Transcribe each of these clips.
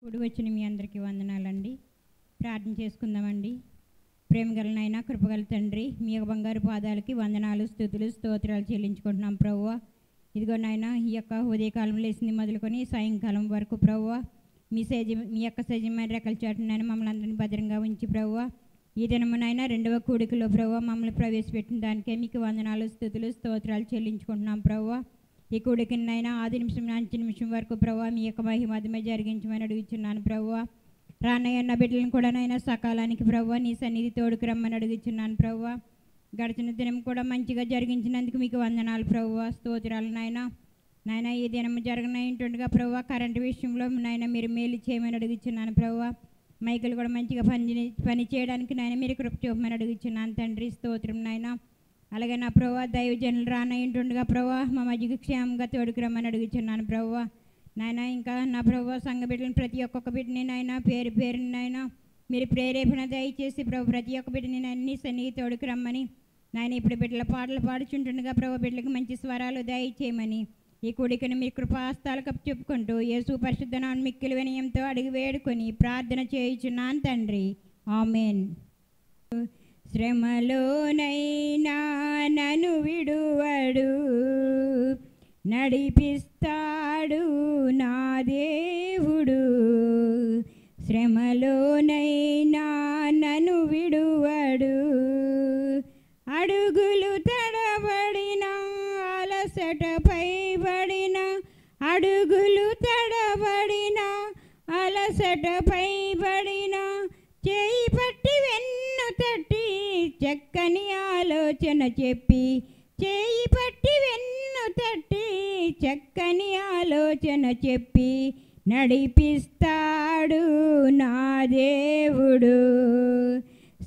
కూడి వచ్చిన మీ అందరికీ వందనాలండి. ప్రార్థన చేసుకుందామండి. ప్రేమగల నాయన, కృపగల తండ్రి, మీ యొక్క బంగారు పాదాలకి వందనాలు, స్తుతులు, స్తోత్రాలు చెల్లించుకుంటున్నాం ప్రభువా. ఇదిగో నాయన, ఈ యొక్క ఉదయకాలం లేచింది మొదలుకొని సాయంకాలం వరకు ప్రభువా, మీ యొక్క సజీవమైన రెక్కల చాటున నాయన మమ్మల్ని అందరినీ భద్రంగా ఉంచి ప్రభువా, ఈ దినము నాయన రెండవ కూడికలో ప్రభువా మమ్మల్ని ప్రవేశపెట్టిన దానికే మీకు వందనాలు, స్తుతులు, స్తోత్రాలు చెల్లించుకుంటున్నాం ప్రభువా. ఈ కూడికని నాయన ఆది నిమిషం నుంచి నిమిషం వరకు ప్రభువా మీ యొక్క మహిమధమే జరిగించమని అడుగుచున్నాను ప్రభువా. రానయ్యన్న బిడ్డలను కూడా నాయన సకాలానికి ప్రభువా నీ సన్నిధి తోడుకు రమ్మని అడుగుచున్నాను ప్రభువా. గడిచిన దినం కూడా మంచిగా జరిగించినందుకు మీకు వందనాలు ప్రభువా, స్తోత్రాలు నాయన. నాయన ఈ దినం జరగనైంటుండగా ప్రభువా కరెంటు విషయంలో నాయన మీరు మేలు చేయమని అడుగుచున్నాను ప్రభువా. మైకులు కూడా మంచిగా పని చేయడానికి నాయన మీరు కృప చూపమని అడుగుచున్నాను తండ్రి, స్తోత్రం నాయన. అలాగే నా ప్రభా దైవజనులు రానయ్యింటుండగా ప్రభా మా మధ్యకి క్షేమంగా తోడుకు రమ్మని అడుగుచున్నాను ప్రభా. నాయన ఇంకా నా ప్రభా సంఘ బిడ్డలను ప్రతి ఒక్కొక్క బిడ్డని నాయన పేరు పేరుని నాయన మీరు ప్రేరేపణ దయచేసి ప్రభు ప్రతి ఒక్క బిడ్డని నాయన సన్నిధి తోడుకు రమ్మని నాయన ఇప్పుడు బిడ్డల పాటలు పాడుచుంటుండగా ప్రభు బిడ్డలకు మంచి స్వరాలు దయచేయమని ఈ కూడికను మీ కృపాస్తాలు కప్పు చెప్పుకుంటూ యేసు పరిశుద్ధ నామమున మిక్కిలి వినయంతో అడిగి వేడుకొని ప్రార్థన చేయుచున్నాను తండ్రి, ఆమేన్. శ్రమలోనైనా నన్ను విడువడు, నడిపిస్తాడు నా దేవుడు. శ్రమలోనైనా నన్ను విడువడు, అడుగులు తడబడిన అలసటపై పడిన, అడుగులు తడబడిన అలసటపై పడిన, చేయి పట్టి వెన్ను తట్టి చక్కని ఆలోచన చెప్పి, చేయి పట్టి వెన్ను తట్టి చక్కని ఆలోచన చెప్పి నడిపిస్తాడు నా దేవుడు.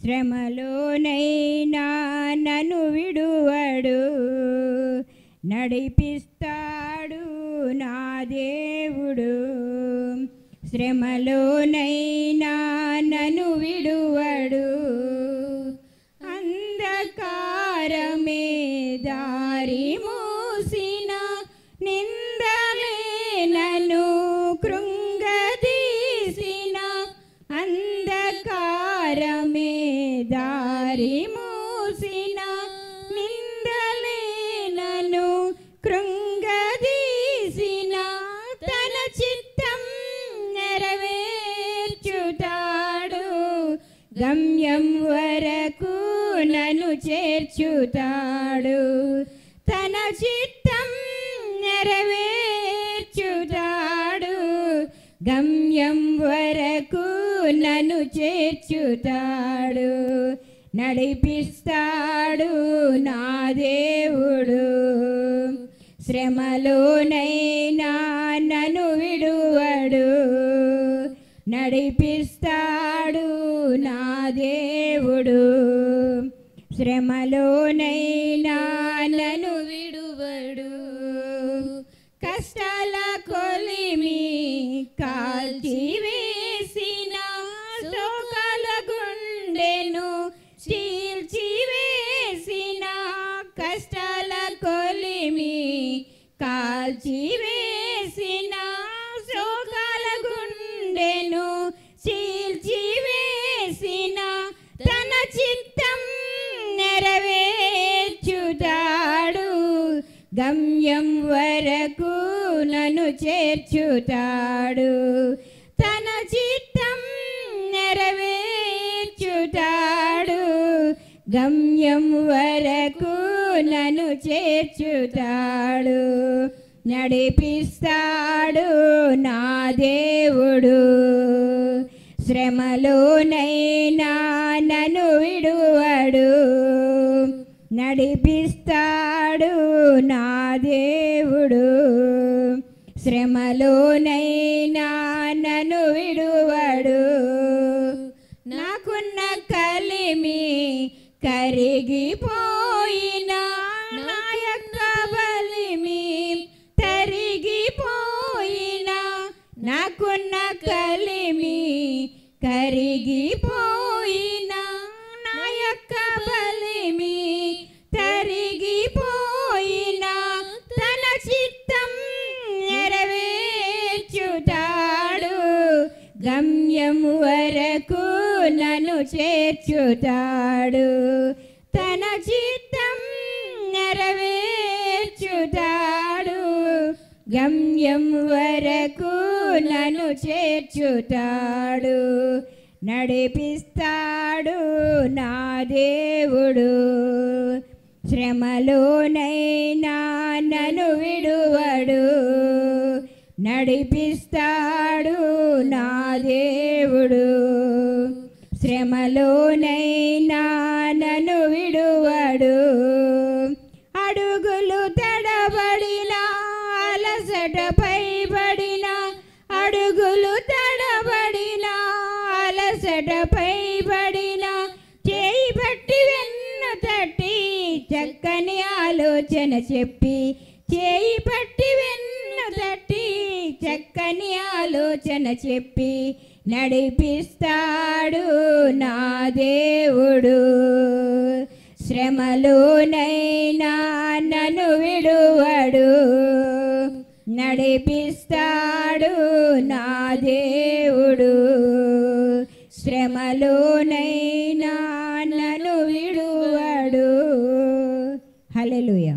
శ్రమలోనైనా నన్ను విడువడు, నడిపిస్తాడు నా దేవుడు. శ్రమలోనైనా నన్ను విడువడు, అంధకారమే దారి మూసిన, నిందలే నన్ను కృంగదీసిన, అంధకారమే దారి మూసిన, నిందలే నన్ను కృంగదీసిన, తన చిత్తం నెరవేర్చుతాడు, గమ్యం వరకు నన్ను చేర్చుతాడు. తన చిత్తం నెరవేర్చుతాడు, గమ్యం వరకు నన్ను చేర్చుతాడు. నడిపిస్తాడు నా దేవుడు, శ్రమలోనైనా నన్ను విడువడు, నడిపిస్తాడు నా దేవుడు. శ్రమలోనైనా నన్ను విడువడు, కష్టాల కొలిమి కాల్చివేసిన, శోకాల గుండెను చీల్చివేసిన, కష్టాల కొలిమి కాల్చివేసిన, శోకాల గుండెను చీల్చివేసిన, తన చిత్తం నెరవేర్చుతాడు, గమ్యం వరకు నన్ను చేర్చుతాడు. తన చిత్తం నెరవేర్చుతాడు, గమ్యం వరకు నన్ను చేర్చుతాడు. నడిపిస్తాడు నా దేవుడు, శ్రమలోనైనా నన్ను విడువడు, నడిపిస్తాడు నా దేవుడు. శ్రమలోనైనా నన్ను విడువడు, నాకున్న కలిమి కరిగిపోయినా, నా యొక్క బలిమి తరిగిపోయినా, నాకున్న కలిమి కరిగిపోయినా, నా యొక్క బలిమి తరిగిపోయినా, తన చిత్తం నెరవేర్చుతాడు, గమ్యం వరకు నన్ను చేర్చుతాడు, తన చిత్తం నెరవేర్చుతాడు. గమ్యం వరకు నన్ను చేర్చుతాడు, నడిపిస్తాడు నా దేవుడు. శ్రమలోనైనా నన్ను విడువడు, నడిపిస్తాడు నా దేవుడు. శ్రమలోనైనా నన్ను విడువడు. అడుగులు తడబడినా అలసటపై పడినా, అడుగులు తడబడినా అలసటపై పడినా, చేయి పట్టి వెన్ను తట్టి చక్కని ఆలోచన చెప్పి, చేయి పట్టి వెన్ను తట్టి చక్కని ఆలోచన చెప్పి, నడిపిస్తాడు నా దేవుడు. శ్రమలోనైనా నన్ను విడువడు, నడిపిస్తాడు నా దేవుడు. శ్రమలోనైనా నన్ను విడువడు. హల్లెలూయా.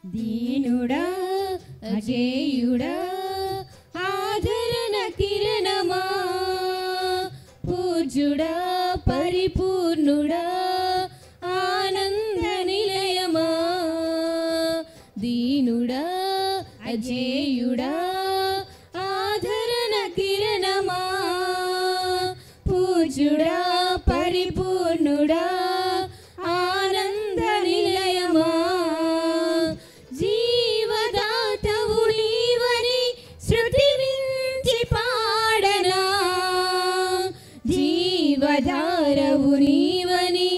దీనుడా అజేయుడా ఆదరణ కిరణమా, పూజ్యుడా పరిపూర్ణుడా ఆనంద నిలయమా. దీనుడా అజేయుడా ఆదరణ కిరణమా, పూజ్యుడా పరిపూర్ణుడా ఆనంద నిలయమా. జీవదాతవు నీవని శృతి మించి పాడనా, జీవధారవు నీవని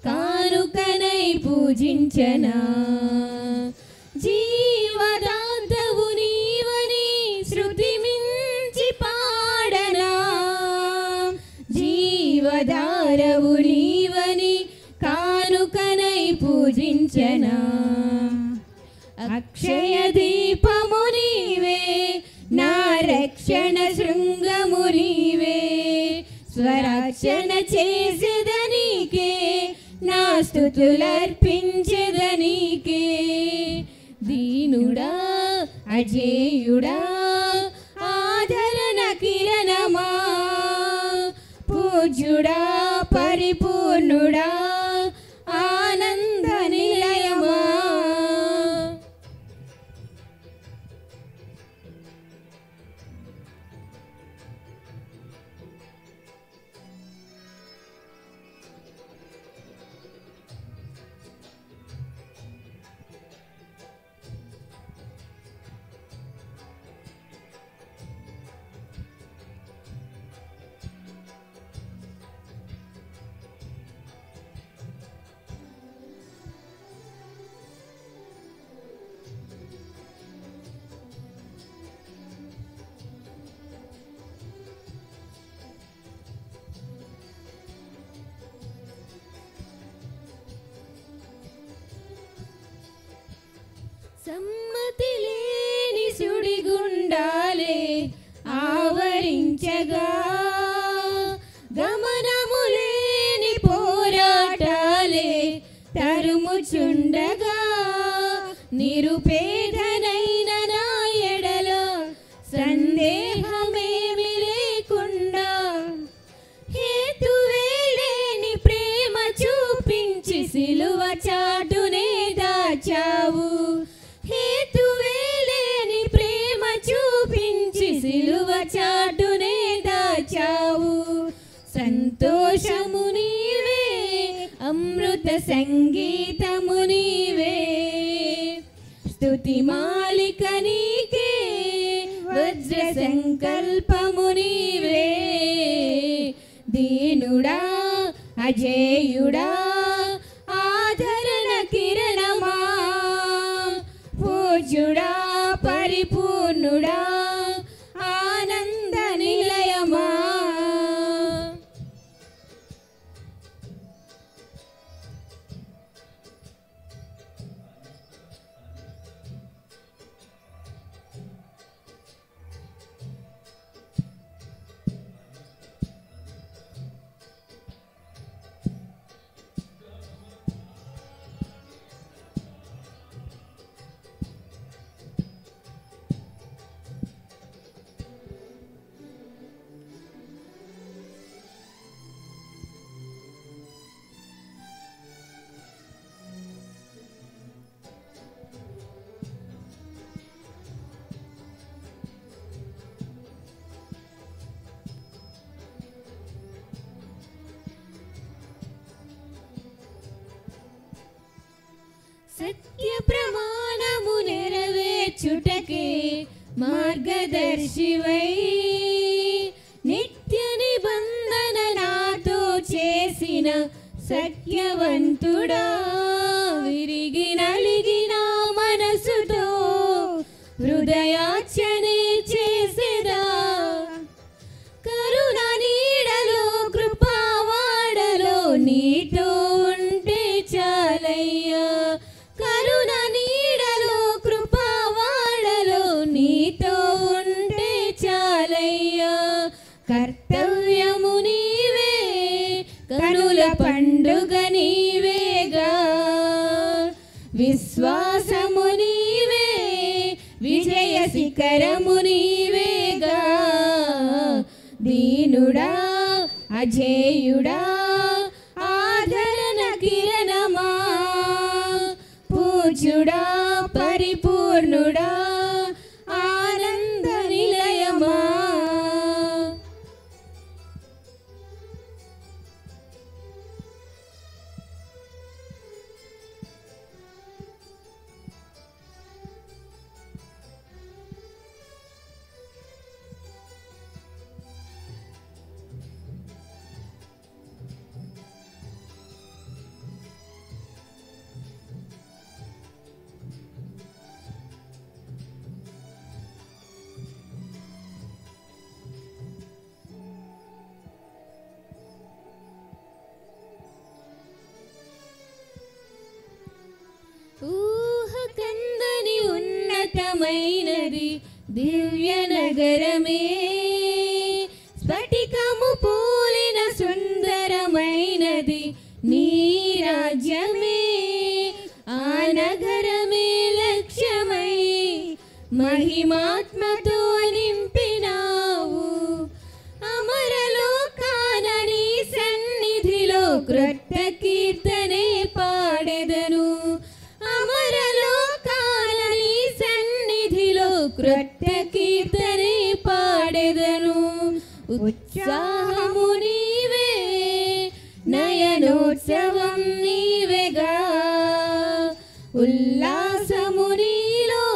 కానుకనై పూజించనా. జీవదాతవు నీవని శృతి మించి పాడనా, జీవధారవు నీవని కానుకనై పూజించనా. అక్షయ దీపము నీవే, నా రక్షణ శృంగము నీవే. స్వరక్షణ చేసేదనీకే, నా స్తుతులర్పించెదనీకే. దీనుడా అజేయుడా ఆదరణ కిరణమా, పూజ్యుడా పరిపూర్ణుడా ఆనంద నిలయమా. సమ్మతి లేని సుడిగుండాలే ఆవరించగా, గమనము లేని పోరాటాలే తరుముచుండగా, నిరుపేదనైన నా ఎడల సందేహమేమి లేకుండా, హేతువే లేని ప్రేమ చూపించి సిలువ చాటునే దాచావు. హేతువే లేని ప్రేమ చూపించి సిలువ చాటునే దాచావు. సంతోషము నీవే, అమృత సంగీతం స్తుతి మాలిక నీకే, వజ్ర సంకల్పము నీవే. దీనుడా అజేయుడా ఆదరణ కిరణమా, పూజ్యుడా పరిపూర్ణుడా ఆనంద నిలయమా. సత్య ప్రమాణము నెరవేర్చుటకే మార్గదర్శివై, నిత్య నిబంధన నాతో చేసిన సత్యవంతుడా. విరిగి నలిగిన మనసుతో హృదయార్చనే చేసేదా, కరుణ నీడలో కృపావాడలో నీతో ఉంటే చాలయ్యా. కరుణ నీడలో కృపావాడలో నీతో ఉంటే చాలయ్యా. కర్తవ్యము నీవే, కనుల పండుగ నీవేగా. విశ్వాసము నీవే, విజయ శిఖరము నీవేగా. దీనుడా అజేయుడా ఆదరణ కిరణమా, పూజ్యుడా పరిపూర్ణుడా ఆనంద నిలయమా. ఊహకందని ఉన్నతమైనది దివ్య నగరమే, స్ఫటికము పోలిన సుందరమైనది నీ రాజ్యమే. ఆ నగరమే లక్ష్యమై మహిమాత్మతో నింపినావు. అమరలోకాన నీ సన్నిధిలో క్రొత్త కీర్తనే పాడెదను. అమరలోకాన నీ సన్నిధిలో క్రొత్త కీర్తనే పాడెదను. ఉత్సాహము నీవే, నయనోత్సవం నీవేగా. ఉల్లాసము నీలో,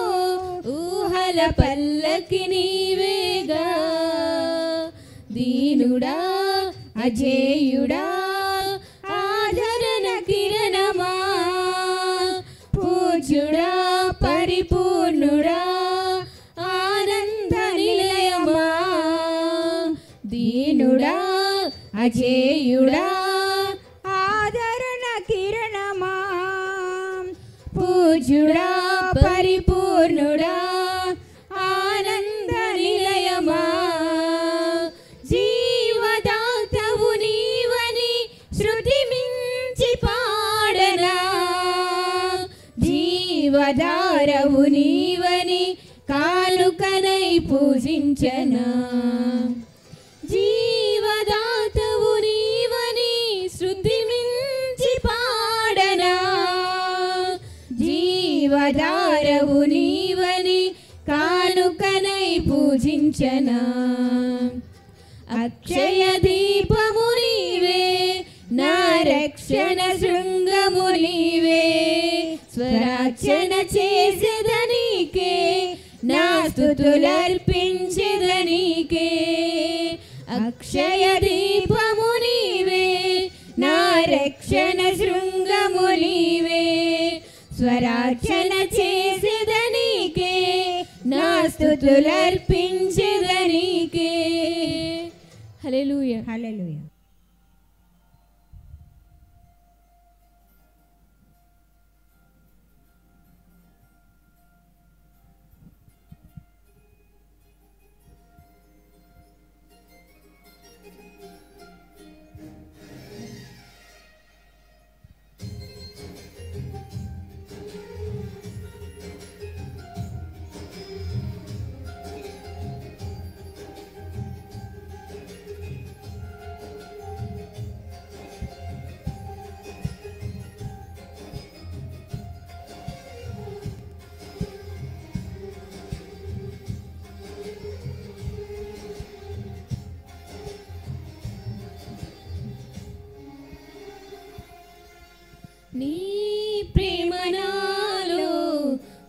ఊహల పల్లకి నీవేగా. దీనుడా అజేయుడా ఆదరణ కిరణమా, పూజ్యుడా పరిపూర్ణుడా ఆనంద నిలయమా. దీనుడా అజేయుడా ఆదరణ కిరణమా, పూజ్యుడా పరిపూర్ణుడా ఆనంద నిలయమా. జీవదాతవు నీవని శృతి మించి పాడనా, జీవధారవు నీవని కానుకనై పూజించనా. జీవదాతవు నీవని శృతి మించి పాడనా, జీవధారవు నీవని కానుకనై పూజించనా. అక్షయ దీపము నీవే, నా రక్షణ శృంగము నీవే. స్వరార్చన చేసేదని నా స్తుతులర్పించెదనీకే. అక్షయ దీపము నీవే, నా రక్షణ శృంగము నీవే. స్వరార్చన చేసేదనీకే, నా స్తుతులర్పించెదనీకే. హల్లెలూయా. హల్లెలూయా. నీ ప్రేమ నాలో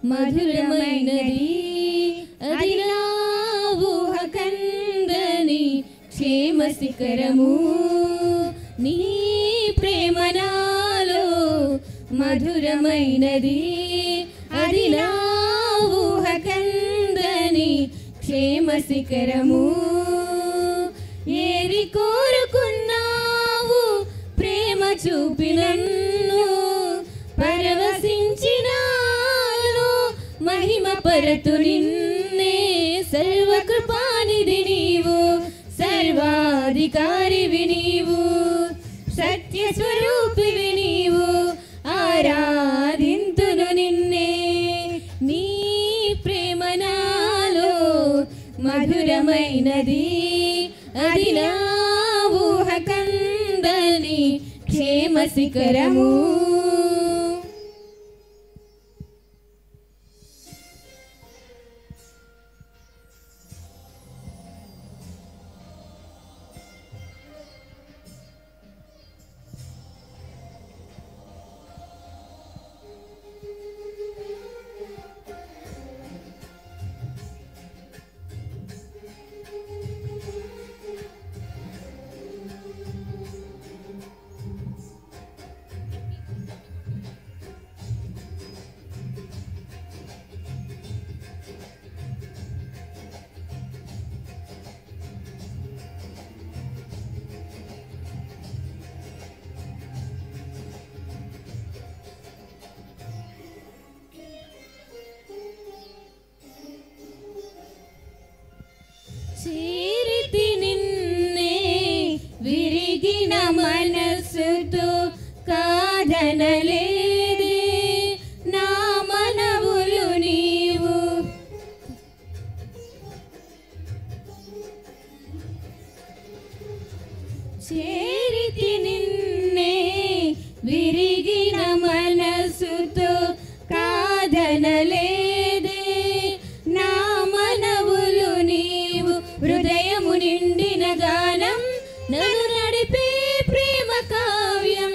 మధురమైనది, అది నా ఊహ కందని క్షేమ శిఖరము. నీ ప్రేమ నాలో మధురమైనది, అది నా ఊహ కందని క్షేమ శిఖరము. ఏరి కోరుకున్నావు ప్రేమ చూపి నన్ను, పరవశించినాను మహిమ పరతు నిన్నే. సర్వకృపానిధి నీవు, సర్వాధికారివి నీవు, సత్య స్వరూపివి నీవు, ఆరాధింతును నిన్నే. నీ ప్రేమ నాలో మధురమైనది, అది నా ఊహ కందని క్షేమ శిఖరము. చేరితి నిన్నే విరిగిన మనసుతో, కాదనలేదే నా మనవులు నీవు. చేరితి నిన్నే విరిగిన మనసుతో, కాదనలేదే నా మనవులు నీవు. హృదయము నిండిన గానం, నన్ను నడిపే ప్రేమ కావ్యం,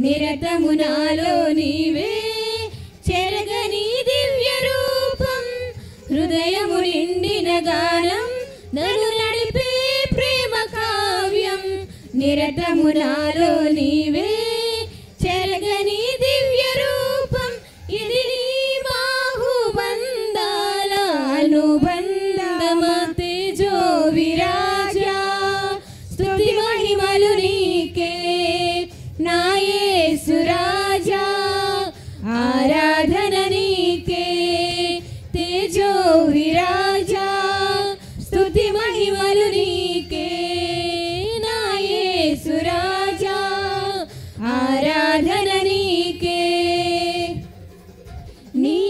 నిరతము నాలో నీవే చెరగని దివ్య రూపం. హృదయము నిండిన గానం, నన్ను నడిపే ప్రేమ కావ్యం, నిరతము నాలో నీవే చెరగని దివ్య రూపం. ఇది నీ బాహుబంధాల అనుబంధమా తేజో విరాజా. స్తుతి మహిమలు నీకే నా యేసు రాజా, ఆరాధన నీకే తేజో విరాజా. స్తుతి మహిమలు నీకే నా యేసు రాజా, ఆరాధన నీకే. నీ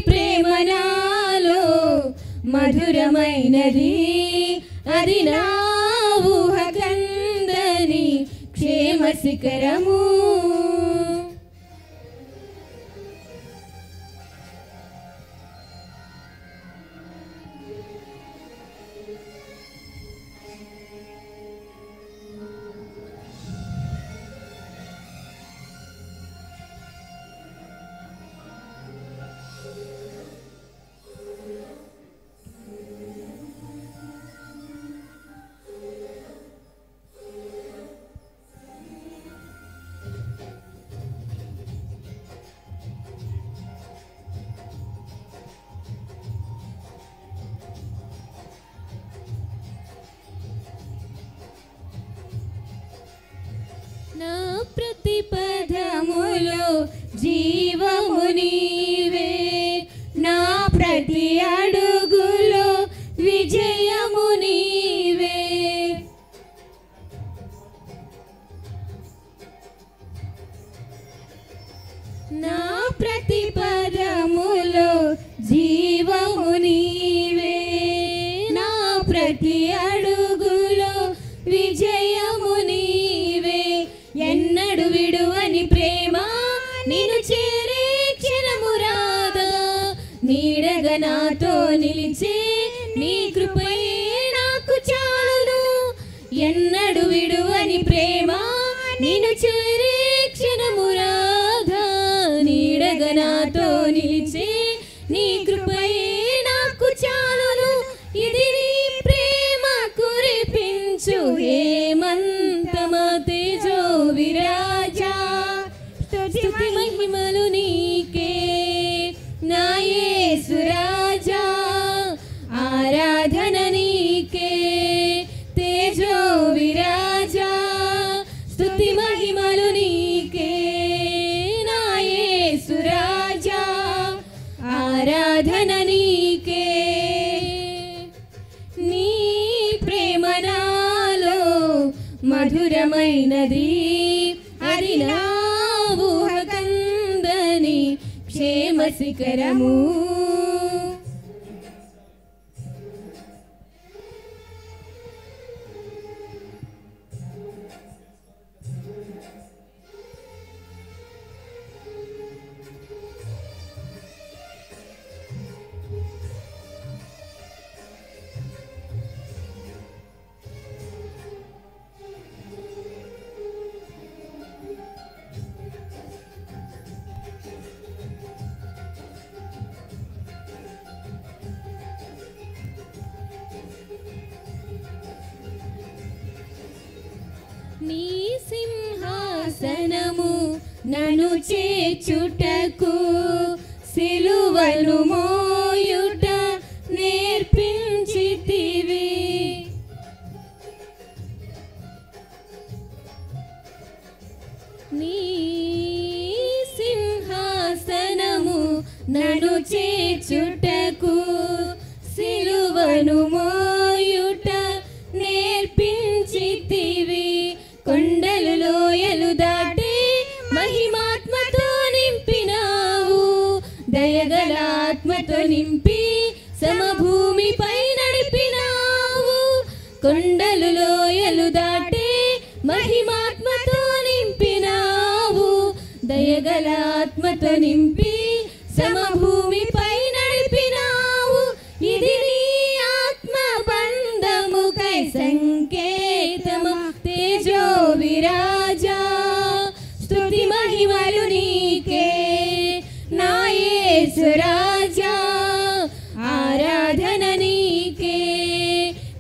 ప్రేమ నాలో మధురమైనది, అది నా ఊహ కందని క్షేమ శిఖరము. ప్రతి పదములో జీవము నీవే, నా ప్రతి అడుగులో విజయము నీవే. ఎన్నడు విడువని ప్రేమ నిన్ను చేరే క్షణము రాదా, నీడగా నాతో నిలిచే నీ కృపయే నాకు చాలును. ఎన్నడు విడువని ప్రేమ నిన్ను చేరే క్షణము రాదా, నీడగా నాతో నిలిచే నీ కృపయే నాకు చాలును. ఇది నీ ప్రేమ కురిపించు హేమంతమా తేజో విరాజా, స్తుతి మహిమలు నీకే నా యేసు రాజా. ఆరాధన నీకే తేజో విరాజా, స్తుతి మహిమలు నీకే నా యేసు రాజా. ఆరాధన నీకే. నీ ప్రేమ నాలో మధురమైనది, అది నా ఊహకందని క్షేమ శిఖరము. నీ సింహాసనము నన్ను చేర్చుటకు, సిలువను మోయుట నేర్పించితివి. నీ సింహాసనము నన్ను చేర్చుటకు, సిలువను మోయుట నేర్పించితివి. కొండలు లోయలు దాటి మహిమాత్మతో నింపినావు, దయగల ఆత్మతో నింపి సమభూమిపై నడిపినావు. కొండలు లోయలు దాటి మహిమాత్మతో నింపినావు, దయగల ఆత్మతో నింపి సమభూమిపై నడిపినావు. ఇది నీ ఆత్మ బంధముకై సంకేతము తేజో విరాజా, స్తుతి మహిమలు నీకే నా యేసు రాజా. ఆరాధన నీకే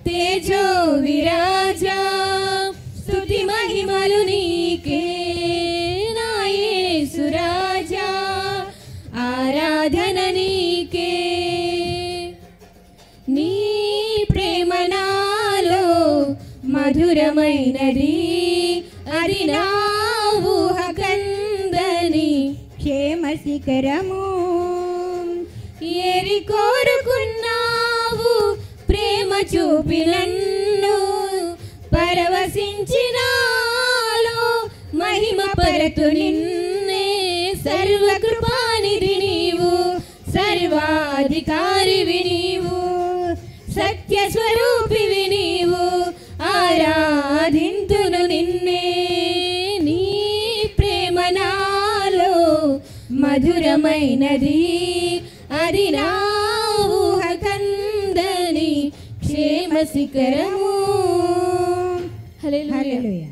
తేజో విరాజా, స్తుతి మహిమలు నీకే నా యేసు రాజా. ఆరాధన నీకే. నీ ప్రేమ నాలో మధురమైనది, అది నా ఊహకందని క్షేమ శిఖరము. ఏరి కోరుకున్నావు ప్రేమ చూపి నన్ను, పరవశించినాలో మహిమ పరతు నిన్నే. సర్వకృపానిధి నీవు, సర్వాధికారివి నీవు, సత్య స్వరూపివి నీవు, ఆరాధింతును నిన్నే. నీ ప్రేమ నాలో మధురమైనది, అది నా ఊహకందని క్షేమ శిఖరము. హల్లెలూయా. హల్లెలూయా.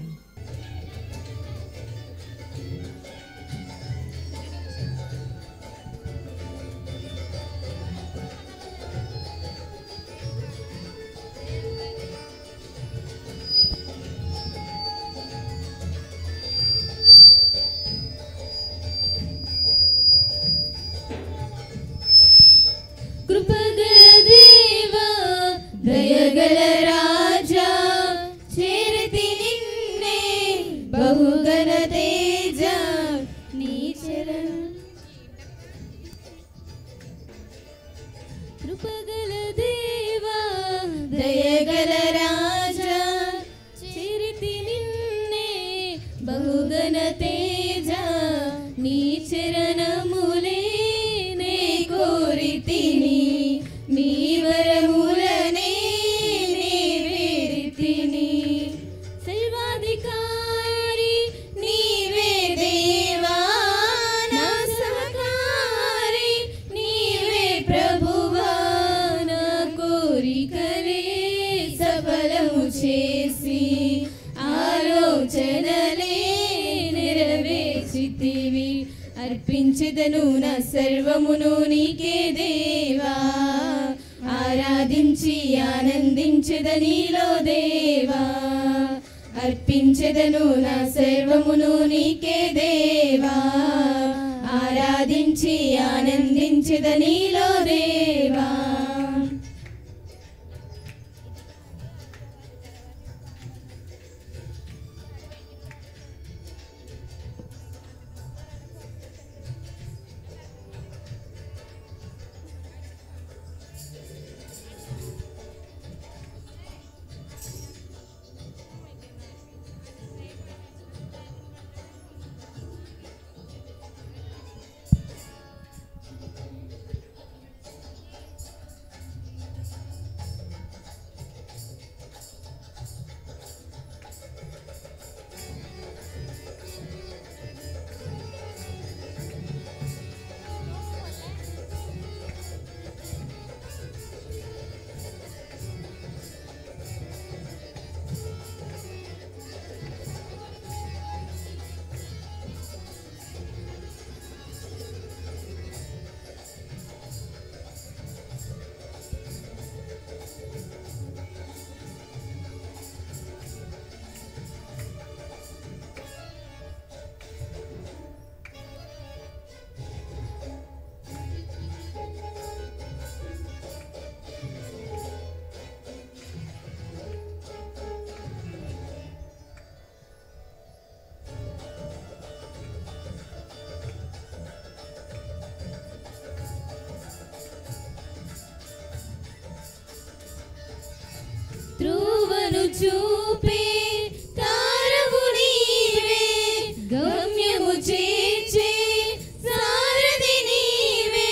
కృపగల దేవా, దయగల రాజా, చేరతి నిన్నే బహుగణ తేజ నీ చరణ. కృపగల దేవా, దయగల రాజా, చేరతి నిన్నే బహుగణ తేజ నీ చరణము. అర్పించెదను నా సర్వమును నీకే దేవా ఆరాధించి ఆనందించెద నీలో దేవా అర్పించెదను నా సర్వమును నీకే దేవా ఆరాధించి ఆనందించెద నీలో దేవా త్రువను చూపే తారవు నీవే గమ్యము చేర్చే సారథి నీవే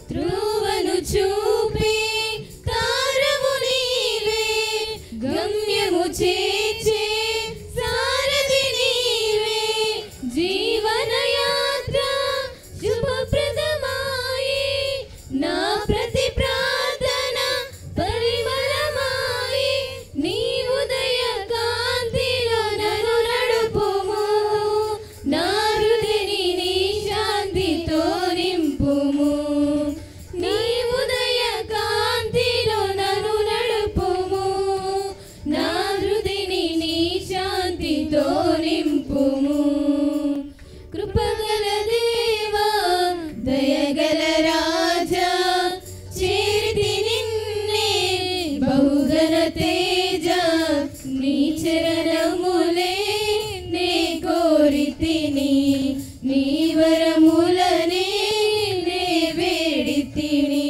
త్రువను చూపే తారవు నీవే గమ్యము చేర్చే సారథి నీవే జీవన యాత్ర శుభప్రదమాయే నా ప్రతి ప్రార్థన పరిమళమాయే నీ ఉదయ కాంతిలో నన్ను నడుపుము నా హృదయని నీ శాంతితో నింపుము నీ ఉదయ కాంతిలో నన్ను నడుపుము నా హృదయని నీ శాంతితో నింపుము కృపగల దేవా దయగల రాజా చేరితి నిన్నే బహుగణ తేజ నీ చరణములే నే కోరితిని నీ వరములనే నే వేడితిని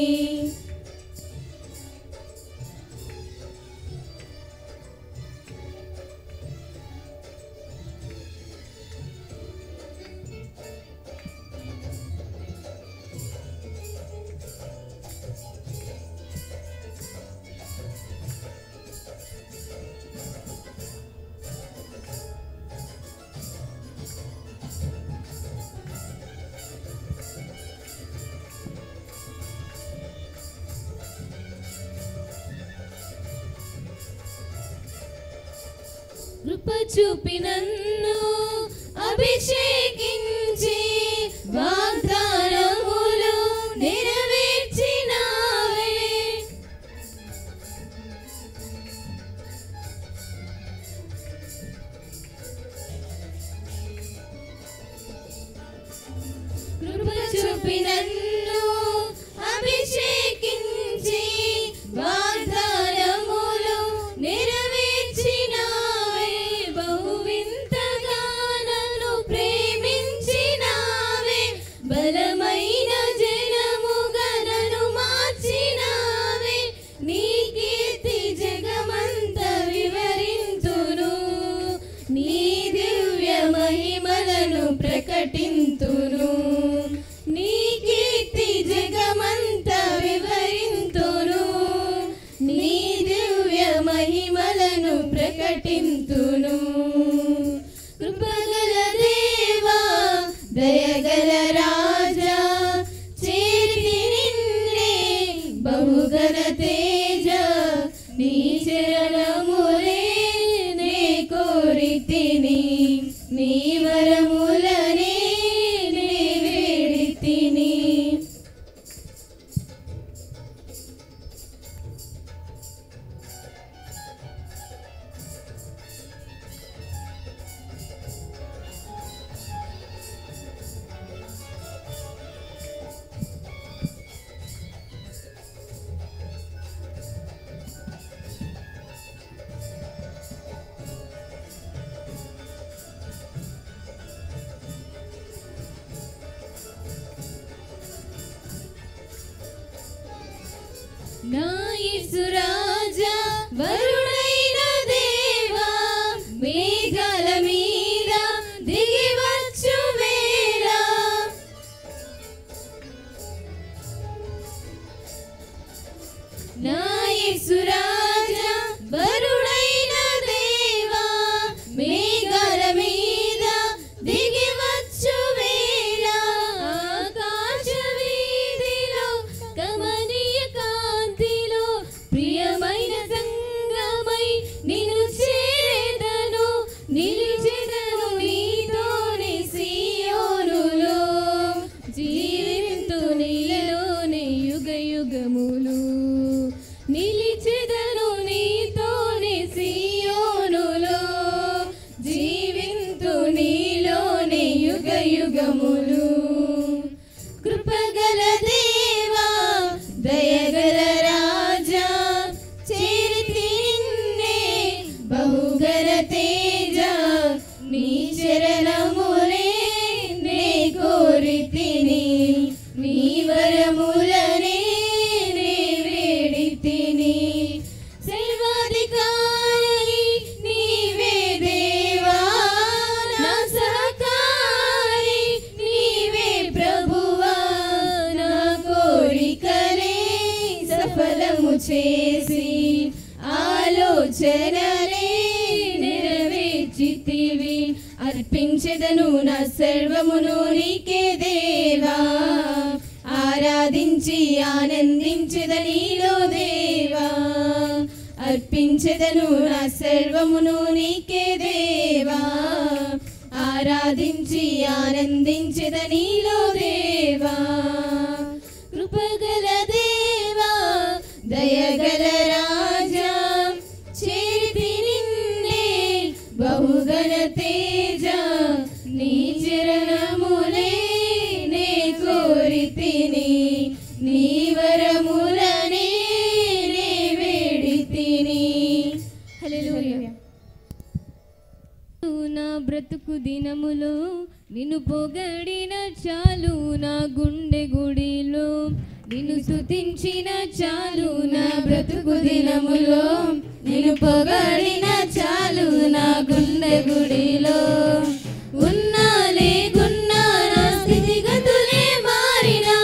కృప చూపి నన్ను అభిషేకించి వాగ్దానములు నెరవేర్చినావే కృప చూపి నన్ను అభిషేకించి వాగ్దానములు నెరవేర్చినావే బహు వింతగా నన్ను ప్రేమించినావే బలమైన జనముగా నన్ను మార్చినావే నీ కీర్తి జగమంత వివరింతును నీ దివ్య మహిమలను ప్రకటింతును నీ కీర్తి జగమంత వివరింతును నీ దివ్య మహిమలను ప్రకటింతును కృపగల దేవా దయగల రాజా చేరితి నిన్నే బహుగణ తేజ నీ చరణములే నే కోరి కోరితిని నీ వరములనే నే వేడితిని. నా యేసు రాజా వరుడైన దేవా మేఘాల మీద దిగి వచ్చు వేళ, నా యేసు రాజా వరుడైన దేవా మేఘాల మీద దిగి వచ్చు వేళ, ఆకాశ వీధిలో కమనీయ కాంతిలో ప్రియమైన సంగమై నిన్ను చేరెదను, నిలిచెదను నీతోనే సీయోనులో, జీవింతు నీలోనే యుగ యుగములు, నిలిచెదను నీతోనే సీయోనులో, జీవింతు నీలోనే యుగ యుగములు. కృపగల దేవా దయగల రాజా చేరితి నిన్నే బహుగల తేజ, నీ చరణములే నే కోరితిని నీ వరములనే నే వేడితిని. సర్వాధికారి నీవే దేవా నా సహకారి నీవే ప్రభువా, నా కోరికలే సఫలము చేసి ఆలోచనలే నెరవేర్చితివి. అర్పించెదను నా సర్వమును నీకే దేవా, ఆరాధించి ఆనందించెద నీలో దేవా, అర్పించెదను నా సర్వమును నీకే దేవా, ఆరాధించి ఆనందించెద నీలో దేవా. కృపగల దేవా దయగల రాజా చేరితి నిన్నే బహుగల తేజ, నీ చరణములే నే కోరితిని నీ వరములనే నే వేడితిని. హల్లెలూయా. నా బ్రతుకు దినములో నిన్ను పొగడిన చాలు, నా గుండె గుడిలో నిన్ను స్తుతించిన చాలు, నా బ్రతుకు దినములో నిన్ను పొగడిన చాలు, నా గుండె గుడిలో ఉన్నా లేకున్నా నా స్థితిగతులే మారినా,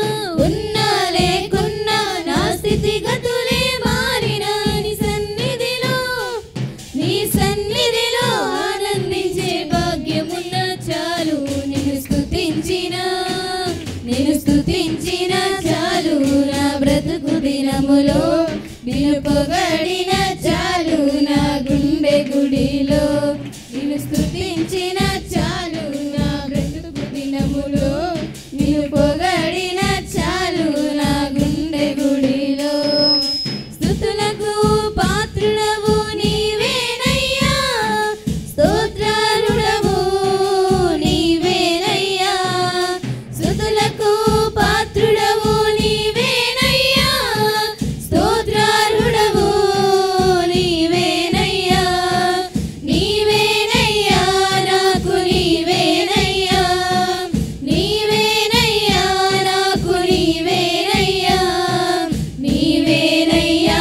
ఉన్నా లేకున్నా నా స్థితిగతులే మారినా, నీ సన్నిధిలో ఆనందించే భాగ్యమున్న చాలు, నిన్ను స్తుతించిన చాలు, నా బ్రతుకు దినములో నిన్ను పొగడిన చాలు, నా గుండె గుడిలో నిన్ను స్తుతించిన చాలు, నా బ్రతుకు దినములో నిన్ను పొగడిన చాలు, నా గుండె గుడిలో. స్తుతులకు పాత్రుడవు నీవేనయ్యా, స్తోత్రారుడవు నీవేనయ్యా, స్తుతులకు పాత్రుడవు నీవేనయ్యా, స్తోత్రారుడవు నీవేనయ్యా, నీవేనయ్యా నాకు నీవేనయ్యా, నీవేనయ్యా నాకు నీవేనయ్యా, నీవేనయ్యా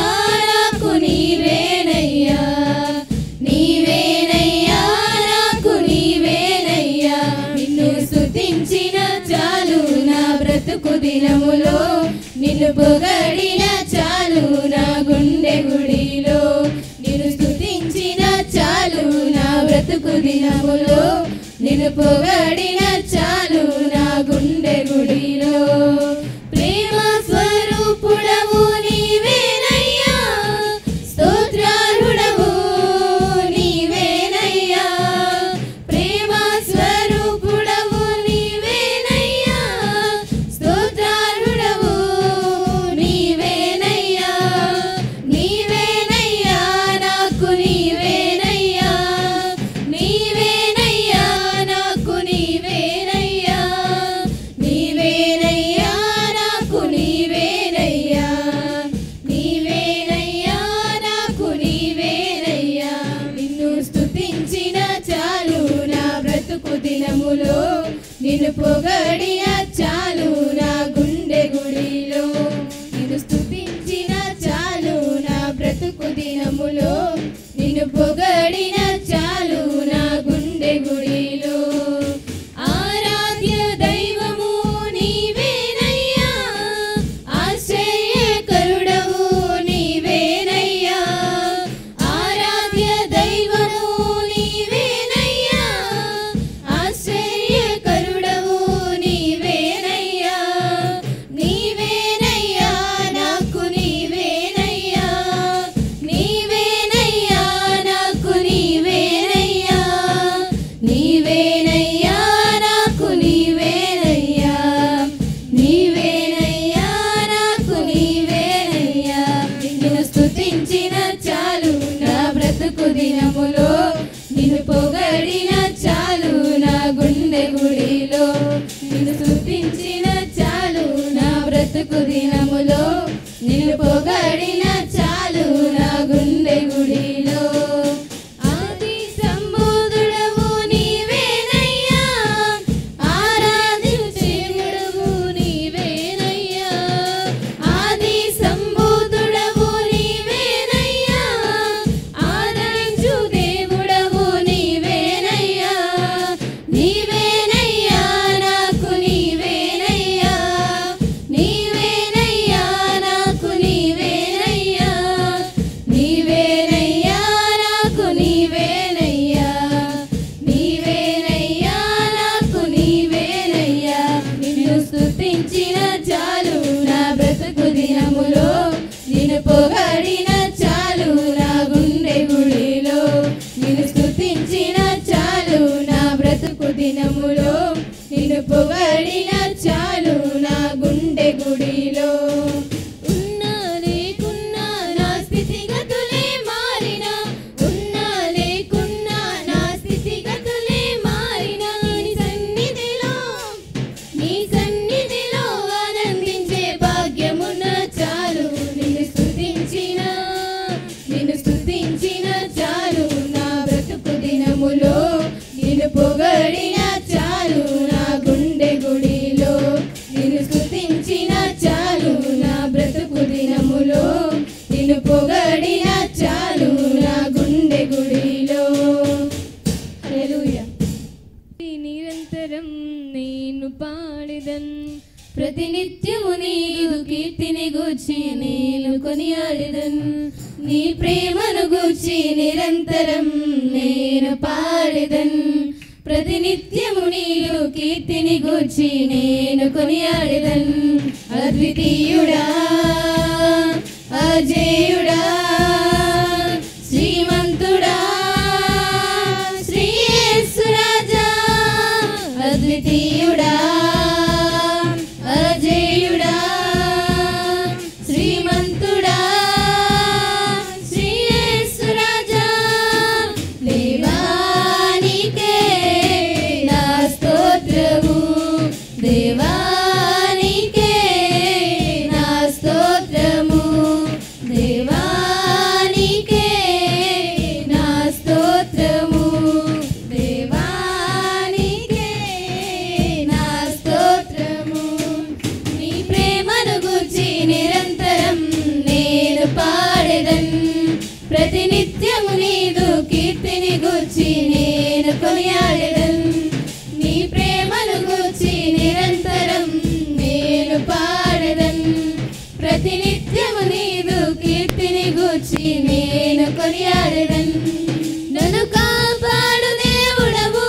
నాకు నీవేనయ్యా, నీవేనయ్యా నాకు నీవేనయ్యా. నిన్ను స్తుతించిన చాలు, నా బ్రతుకు దినములో నిన్ను పొగడిన చాలు, నా గుండె గుడిలో నిన్ను స్తుతించిన చాలు, నా బ్రతుకు దినములో నిన్ను పొగడిన చాలు, నా గుండె గుడిలో. ప్రేమ స్వరూపుడవు నీవేనయ్యా, స్తోత్రారుడవు నీవేనయ్యా, బ్రతుకు దినములో నిన్ను పొగడిన చాలు నా గుండె గుడిలో నిన్ను స్తుతించిన చాలు నా బ్రతుకు దినములో నిన్ను పొగడిన చాలు నా గుండె గుడిలో ఆరాధ్య దైవము నీవేనయ్యా ఆశ్చర్యకరుడవు నీవేనయ్యా ఆరాధ్య దైవము నీవేనయ్యా ఆశ్చర్యకరుడవు నీవేనయ్యా నీవేనయ్యా నాకు నీవేనయ్యా నీవేనయ్యా నాకు నీవేనయ్యా నీవేనయ్యా నాకు నీవేనయ్యా నీవేనయ్యా నాకు నీవేనయ్యా నిన్ను స్తుతించిన చాలు నా బ్రతుకు దినములో నిన్ను పొగడిన చాలు నా గుండె గుడిలో నిన్ను స్తుతించిన చాలు నా బ్రతుకు దినములో నిన్ను పొగడిన చాలు నా గుండె గుడిలో ఆది సంబోధుడవు నీవేనయ్యా ఆరాధించేయుడవు నీవేనయ్యా ఆది సంబోధుడవు నీవేనయ్యా ఆదరించు దేవుడవు నీవేనయ్యా నీవేనయ్యా నాకు నీవేనయ్యా నీవేనయ్యా నాకు నీవేనయ్యా నీవేనయ్యా నాకు నీవేనయ్యా నీవేనయ్యా నాకు నీవేనయ్యా నిన్ను స్తుతించిన చాలు నా బ్రతుకు దినములో నిన్ను పొగడిన చాలు నా గుండె గుడిలో నిన్ను స్తుతించిన చాలు నా బ్రతుకు దినములో నిన్ను పొగడిన చాలు నా గుండె గుడిలో ఉన్నా లేకున్నా నా స్థితిగతులే మారినా ఉన్నా లేకున్నా నా స్థితిగతులే మారినా నీ సన్నిధిలో ఆనందించే భాగ్యమున్న చాలు నిన్ను స్తుతించిన చాలు నా బ్రతుకు దినములో నిన్ను పొగడిన చాలు నా గుండె గుడిలో నిన్ను స్తుతించిన చాలు నా బ్రతుకు దినములో నిన్ను పొగడిన చాలు నా గుండె గుడిలో హల్లెలూయా నిరంతరం నేను పాడెదన్ ప్రతినిత్యము నీదు కీర్తిని గూర్చి నేను కొనియాడెదన్ నీ ప్రేమను గూర్చి నిరంతరం నేను పాడెదన్ ప్రతినిత్యము నీదు కీర్తిని గూర్చి నేను కొనియాడెదన్ అద్వితీయుడా అజేయుడా శ్రీమంతుడా శ్రీ యేసు రాజా అద్వితీయుడా అజేయుడా శ్రీమంతుడా శ్రీ యేసు రాజా దేవానికే నా స్తోత్రము దేవానికే నా స్తోత్రము దేవానికే నా స్తోత్రము దేవానికే నా స్తోత్రము నీ ప్రేమను గూర్చి నిరంతరం నేను పాడెదన్ ప్రతినిత్యము నీదు కీర్తిని గూర్చి నేను కొనియాడెదన్ నీ ప్రేమను గూర్చి నిరంతరం నేను పాడెదన్ ప్రతినిత్యము నీదు కీర్తిని గూర్చి నేను కొనియాడెదన్ నన్ను కాపాడు దేవుడవు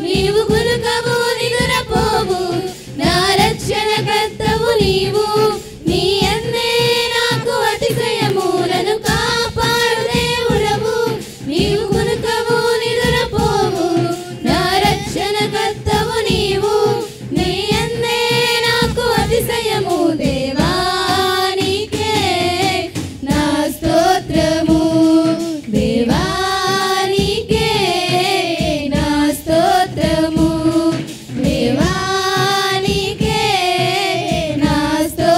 నీవు గురుకవు నిదురపోవు నా రక్షణకర్తవు నీవు నీ అన్నే నాకు అతిశయము నన్ను కాపాడు దేవుడవు నీవు గురుకవు నిదురపోవు నా రక్షణకర్తవు నీవు నీ అన్నే నాకు అతిశయము దేవానికే నా స్తోత్రము దేవానికే నా స్తోత్రము దేవానికే నా స్తోత్రము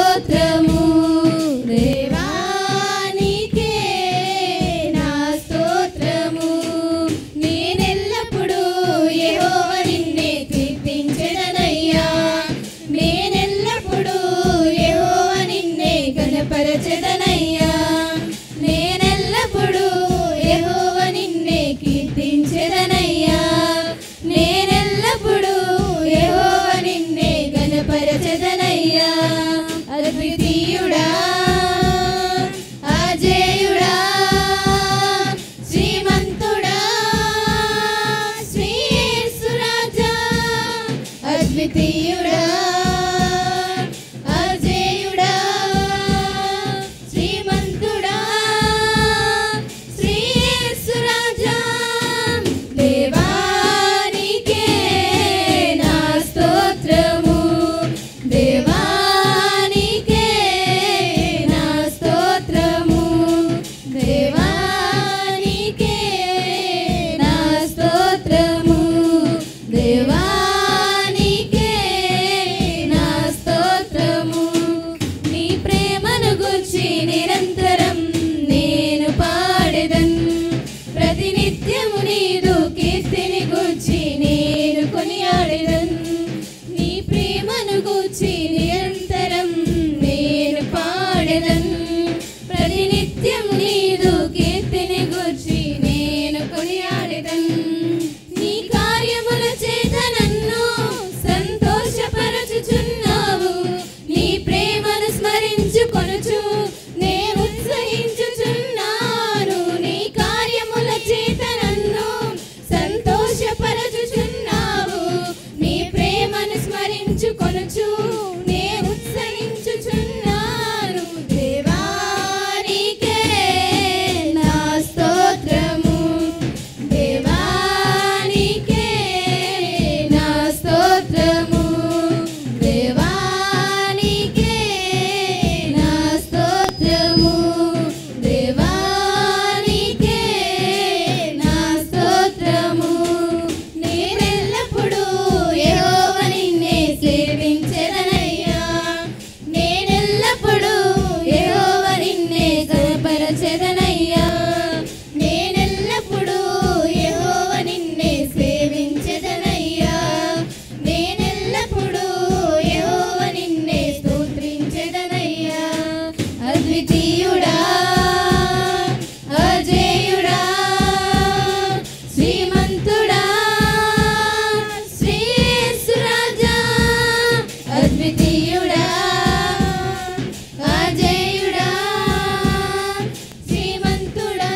అద్వితీయుడా అజేయుడా శ్రీమంతుడా శ్రీ యేసు రాజా దేవానికే నా స్తోత్రము దేవానికే నా స్తోత్రము దేవానికే నా స్తోత్రము దేవానికే నా స్తోత్రము నీ ప్రేమను గూర్చి నిరంతరం నేను పాడెదన్ ప్రతినిత్యము నీదు కీర్తిని గూర్చి నేను కొనియాడెదన్ నీ ప్రేమను గూర్చి నిరంతరం నేను పాడెదన్ ప్రతినిత్యము నీదు కీర్తిని గూర్చి నేను కొనియాడెదన్ నీ కార్యముల చేత నన్ను సంతోషపరచుచున్నావు నీ ప్రేమను స్మరించుకొనుచు నే ఉత్సహించుచున్నాను నీ కార్యముల చేత నన్ను సంతోషపరచుచున్నావు నీ ప్రేమను స్మరించుకొనుచు నే ఉత్సహించుచున్నాను దేవానికే నా స్తోత్రము దేవానికే నా స్తోత్రము దేవానికే నా స్తోత్రము దేవానికే నా స్తోత్రము నేనెల్లప్పుడూ యెహోవా నిన్నే సేవించెదనయ్యా నేనెల్లప్పుడూ యెహోవా నిన్నే ఘనపరచెదనయ్యా నేనెల్లప్పుడూ యెహోవా నిన్నే సేవించెదనయ్యా నేనెల్లప్పుడూ యెహోవా నిన్నే స్తోత్రించెదనయ్యా అద్వితీయుడా అజేయుడా శ్రీమంతుడా శ్రీ యేసు రాజా అద్వితీయుడా అజేయుడా శ్రీమంతుడా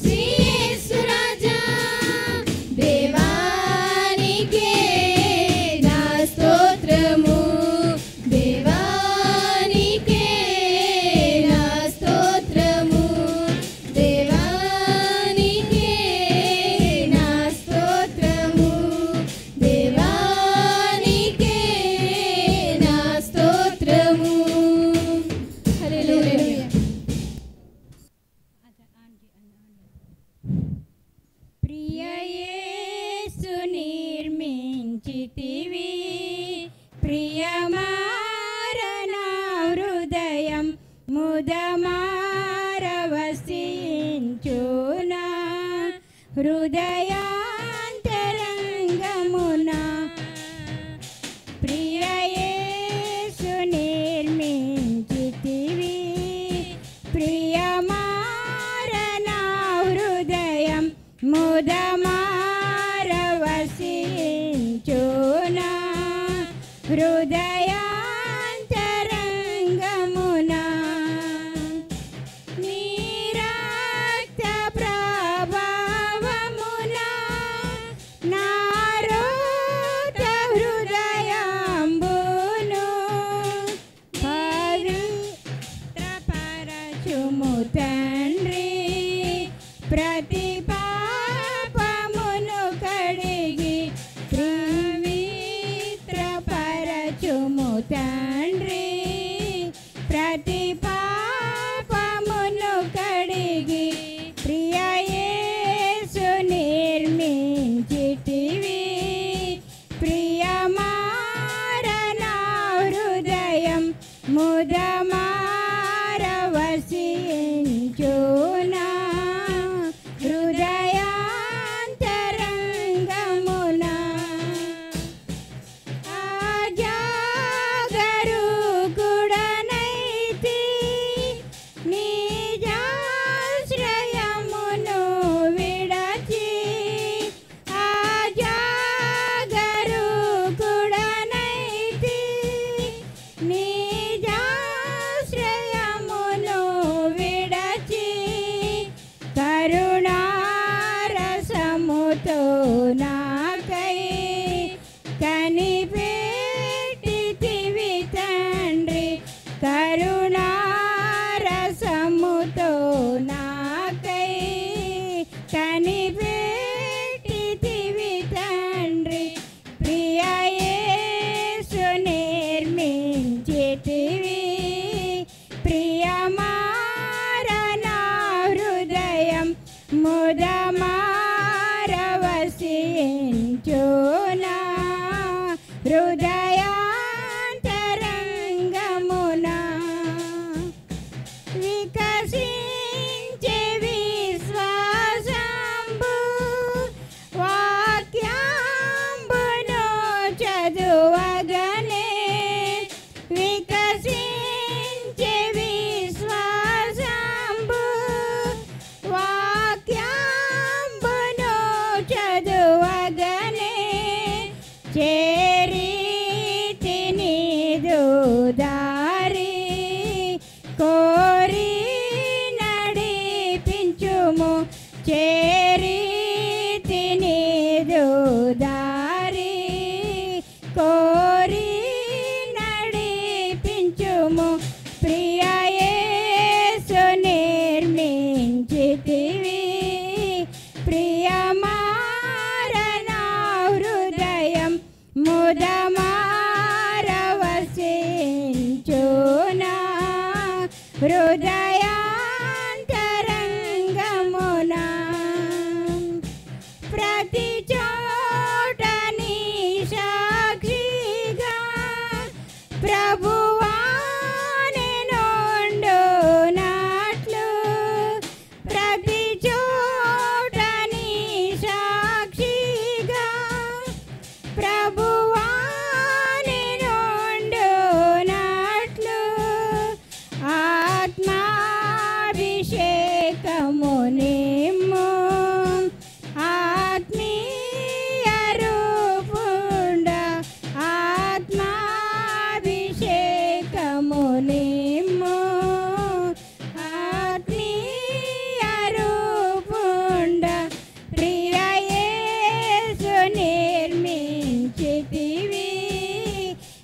శ్రీ యేసు రాజా దేవానికే నా స్తోత్రము దేవానికే నా స్తోత్రము దేవానికే నా స్తోత్రము దేవానికే నా స్తోత్రము హల్లెలూయా ప్రియ యేసు నిర్మించితివి ప్రియమారణ హృదయం ముదమారవసించునా హృదయాంతరంగమున ప్రియ యేసు నిర్మించితివి ప్రియమారణ హృదయం ముదమారవసించునా హృదయాంతరంగమున నీ రక్త ప్రభావమున నా రోత హృదయంబును పవిత్రపరచుము తండ్రి ప్రతి పాపమును కడిగి పవిత్రపరచుము తండ్రి ప్రతి పాపమును కడిగి ప్రియ యేసు నిర్మించితివి ప్రియమారణ హృదయం ముదమారవసించునా హృదయాంతరంగమున ఆజాగరూకుడనైతి నిజాశ్రయమును విడచి ఆజాగరూకుడనైతి నిజాశ్రయమును విడచి కరుణారసముతో నాకై హృదయాంతరంగమున వికసించే విశ్వాసంబు వాక్యంబును చదువగనే వికసించే విశ్వాసంబు వాక్యంబును చదువగనే చేరితి నీదు దారి కోరి నడిపించుము చేరితి నీదు దారి కోరి నడిపించుము ప్రియ యేసు నిర్మించితివి ప్రియమారణ హృదయం ముదమారవసించునా హృదయాంతరంగమున ప్రతి చోట నీ సాక్షిగా ప్రభువా నేనుండునట్లు ప్రతి చోట నీ సాక్షిగా ప్రభువా నేనుండునట్లు ఆత్మాభిషేకము నిమ్ము ఆత్మీయ రూపుండ ఆత్మాభిషేకము నిమ్ము ఆత్మీయ రూపుండ ప్రియ యేసు నిర్మించితివి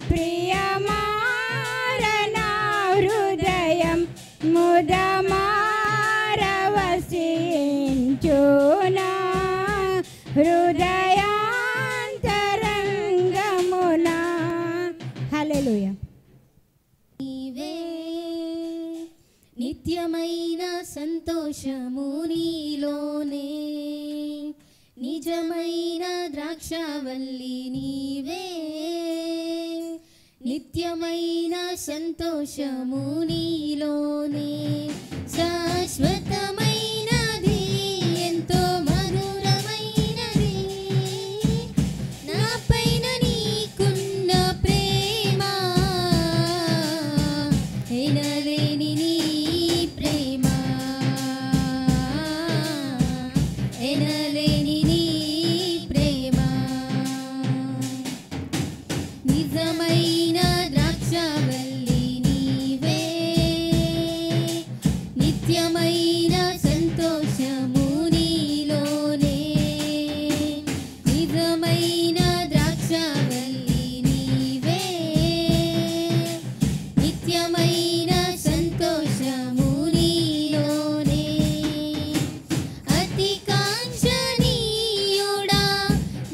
ప్రియమారణ హృదయం ముదమారవసించునా హృదయాంతరంగమున హల్లెలూయా. నీవే నిత్యమైన సంతోషము నీలోనే నిజమైన ద్రాక్షవల్లి నీవే నిత్యమైన సంతోషము నీలోనే శాశ్వతమైనది ఎంతో మధురమైనది నాపైన నీకున్న ప్రేమ ఎనలేని నీ ప్రేమ ఎనలేని నీ ప్రేమ నిజమైన ద్రాక్షవల్లి నీవే నిత్యమైన సంతోషము నీలోనే నిజమైన ద్రాక్షవల్లి నీవే నిత్యమైన సంతోషము నీలోనే అతి కాంక్షణీయుడా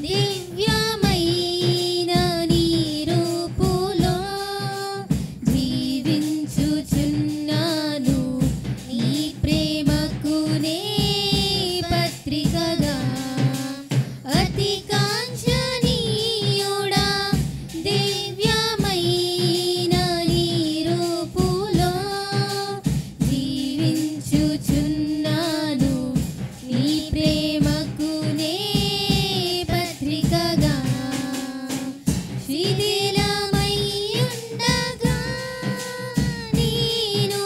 దివ్యమైన నీ రూపులో జీవించుచున్నాను నీ ప్రేమకు నే పత్రికగా అతి కాంక్షణీయుడా దివ్యమైన నీ రూపులో జీవించుచున్నాను నీ ప్రేమకు నే పత్రికగా శిథిలమై ఉండగా నేను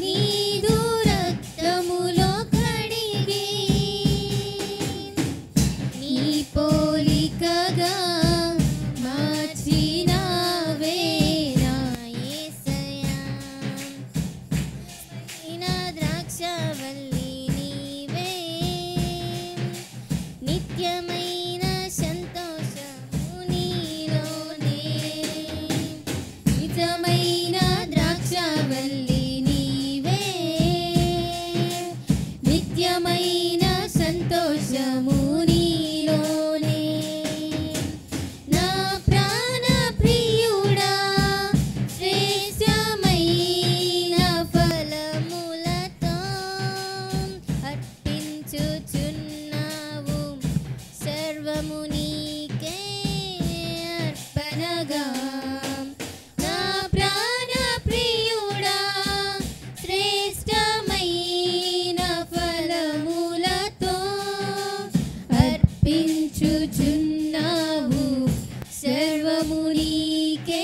నీదు రక్తములో కడిగి నీ పోలికగా మార్చినావే నా యేసయ్యా నా ద్రాక్షవల్లి నీవే నిత్యమైన సంతోషము నీలోనే నిజమైన ద్రాక్షవల్లి నీవే నిత్యమైన సంతోషము నీలోనే నా ప్రాణ ప్రియుడా శ్రేష్టమైన ఫలములతో అర్పించుచున్నావు సర్వము నీకే చేయుచున్నావు సర్వము నీకే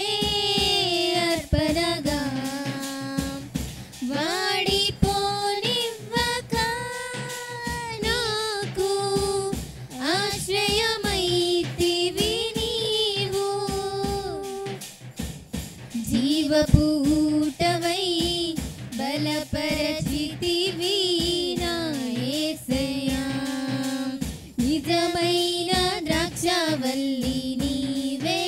అర్పణగా వాడిపోనివ్వక నాకు ఆశ్రయమైతివి నీవు జీవపూటవై బలపరచితివి నా యేసయ్యా నిజమైన ద్రాక్షవల్లి నీవే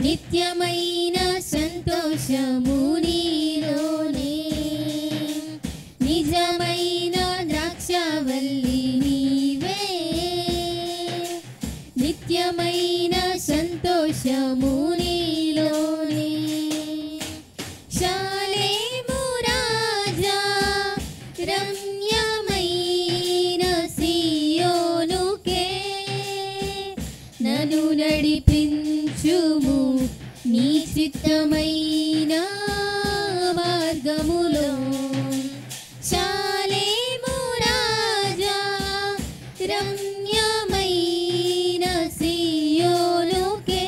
నిత్యమైన సంతోషము నీలోనే నిజమైన ద్రాక్షవల్లి నీవే నిత్యమైన సంతోషము నీలోనే శాలేము రాజా రమ్యమైన సియోనుకే నన్ను నడిపించుము నీ చిత్తమైన మార్గములో శాలేము రాజా రమ్యమైన సియోనుకే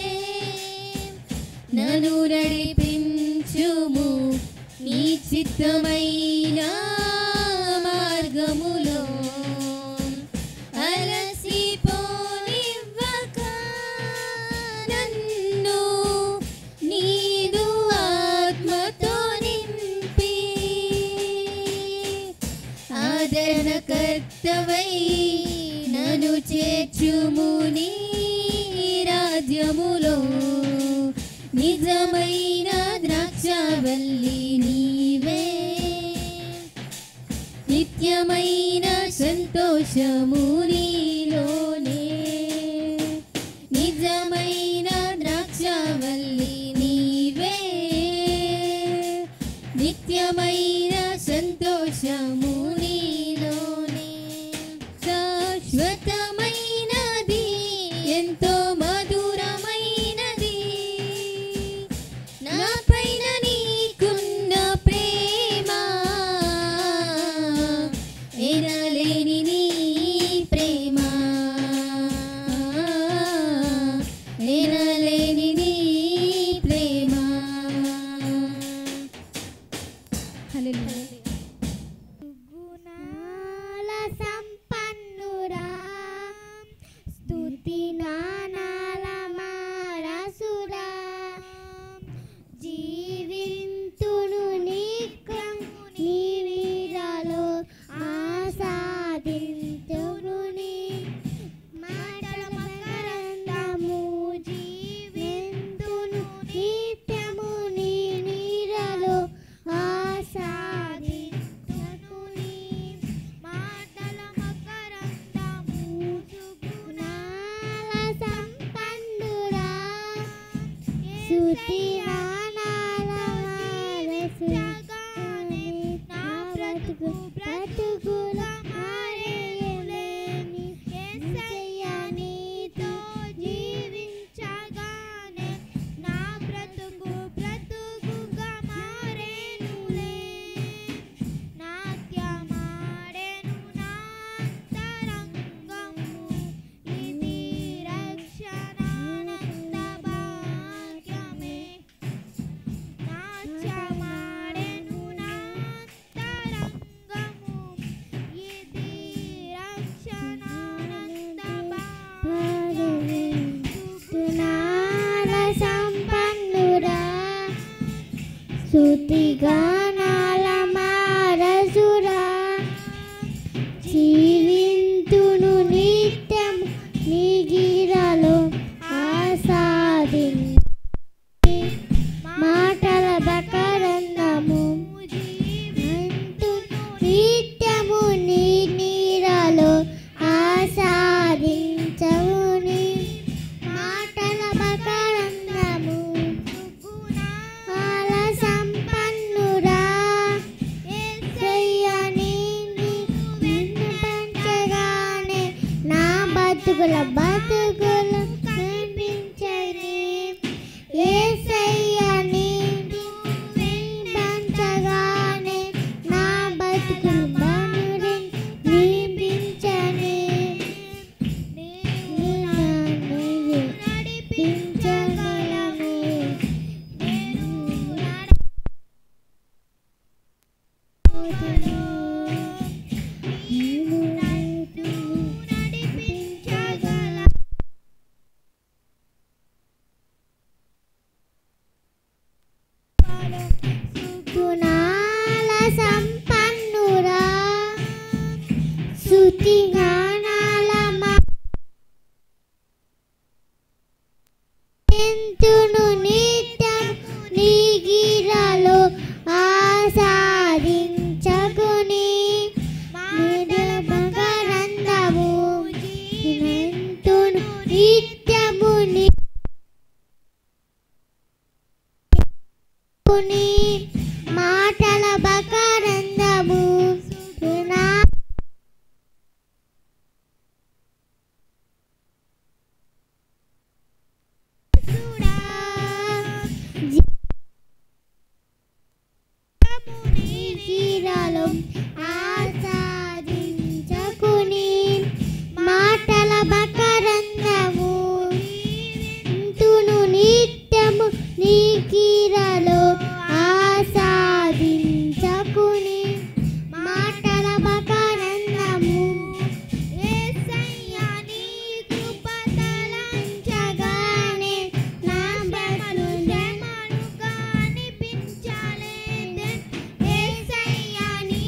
నన్ను నడిపించుము నీ చిత్తమైన మార్గములో అలసిపోనివ్వక నన్ను నీదు ఆత్మతో నింపి ఆదరణకర్తవై నన్ను చేర్చుము నీ రాజ్యములో నిజమైన ద్రాక్షవల్లి నీవే నిత్యమైన సంతోషము నీలోనే నిజమైన ద్రాక్షవల్లి నీవే నిత్యమైన సంతోషము నీలోనే శాశ్వతమైనది ఎంతో మధురమైనది నా పైన నీకున్న ప్రేమ ఎనలేని నీ ప్రేమ ఎనలేని నీ ప్రేమ హల్లెలూయా గుణాల సంపన్నురా స్తుతి నానాల మారసురా జీవింతును నిత్యం నీ నీడలో ఆసాదింతును నీ మాటల మకరందము జీవింతును నిత్యము నీ నీడలో ఆసాదింతును నీ మాటల మకరందము గుణాల సంపన్నురా స్తుతి నానాల మారసుగానే నా బ్రతుకుల మారేయులేని యేసయ్యా నీతో జీవించగానే నా బ్రతుకుగా మారేనులే నాట్యమాడెను నా అంతరంగము ఇది రక్షణానంద భాగ్యమే నాట్యమాడెను నా అంతరంగము ఇది రక్షణానంద భాగ్యమే గుణాల సంపన్నురా స్తుతిగానాల మారసురా జీవింతును నిత్యం నీ గీరలో ఆసాదించి మాటల బకరందము జీవింతును నిత్యము నీ నీరలో ఆసాదించవు నీ మాటల బకరందము గుణాల సంపన్నురా యేసయ్యా నిన్ను పెంచగానే నా బతుకుల కనిపించని యేసయ్యా నిన్ను పెంచగానే నా బతుకుల నింపించని మాటల బకారందము నా జీరాలో ఆసాదించకుని మాటల బకారందము నిత్యము నీ కీరలో ఆసాదించకుని మాటల బకారందము యేసయ్యా నీ కృప తలంచగానే నా బ్రతుకు శ్రమలుగా అనిపించలేదే యేసయ్యా నీ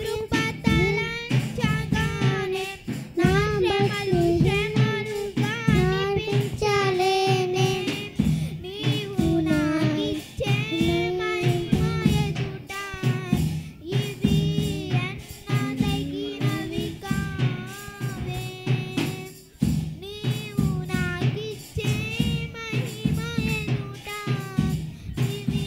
కృప తలంచగానే నా బ్రతుకు శ్రమలుగా అనిపించలేదే నీవు నాకిచ్చే మహిమ ఎదుట ఇవి ఎన్నదగినవి కావే నీవు నాకిచ్చే మహిమ ఎదుట ఇవి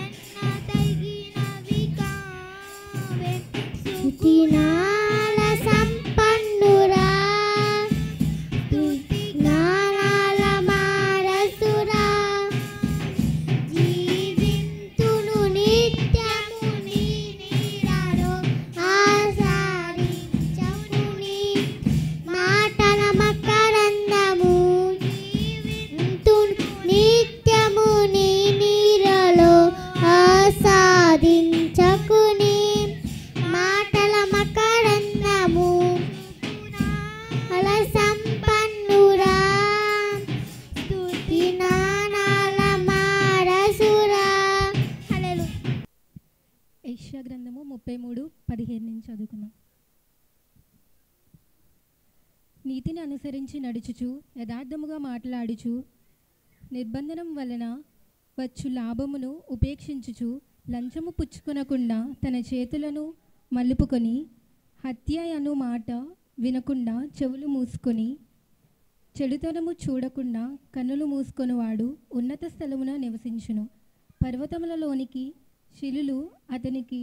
ఎన్నదగినవి కావే స్తుతినాల సంపన్నురా జ్ఞానాల మారసురా జీవింతును నిత్యము నీ నీడలో ఆసాదించకుని మాటల మకరందము జీవింతును నిత్యము నీ నీడలో ఆసాదించకుని మాటల మకరందము అల సంపన్నురా స్తుతి నానాల మారసురా హల్లెలూయా. యెషయా గ్రంథము 33:15 నుంచి చదువుకుందాం. నీతిని అనుసరించి నడుచుచు యథార్థముగా మాట్లాడుచు నిర్బంధనం వలన వచ్చు లాభమును ఉపేక్షించుచు లంచము పుచ్చుకొనకుండా తన చేతులను మలుపుకొని హత్య అను మాట వినకుండా చెవులు మూసుకొని చెడుతనము చూడకుండా కన్నులు మూసుకొనివాడు ఉన్నత స్థలమున నివసించును. పర్వతములలోనికి శిలులు అతనికి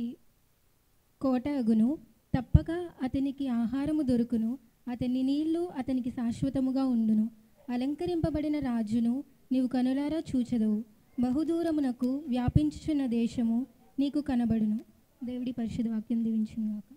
కోట అగును. తప్పక అతనికి ఆహారము దొరుకును. అతని నీళ్లు అతనికి శాశ్వతముగా ఉండును. అలంకరింపబడిన రాజును నీవు కనులారా చూచెదవు. బహుదూరమునకు వ్యాపించుచున్న దేశము నీకు కనబడును. దేవుడి పరిశుద్ధ వాక్యం దీవించును గాక.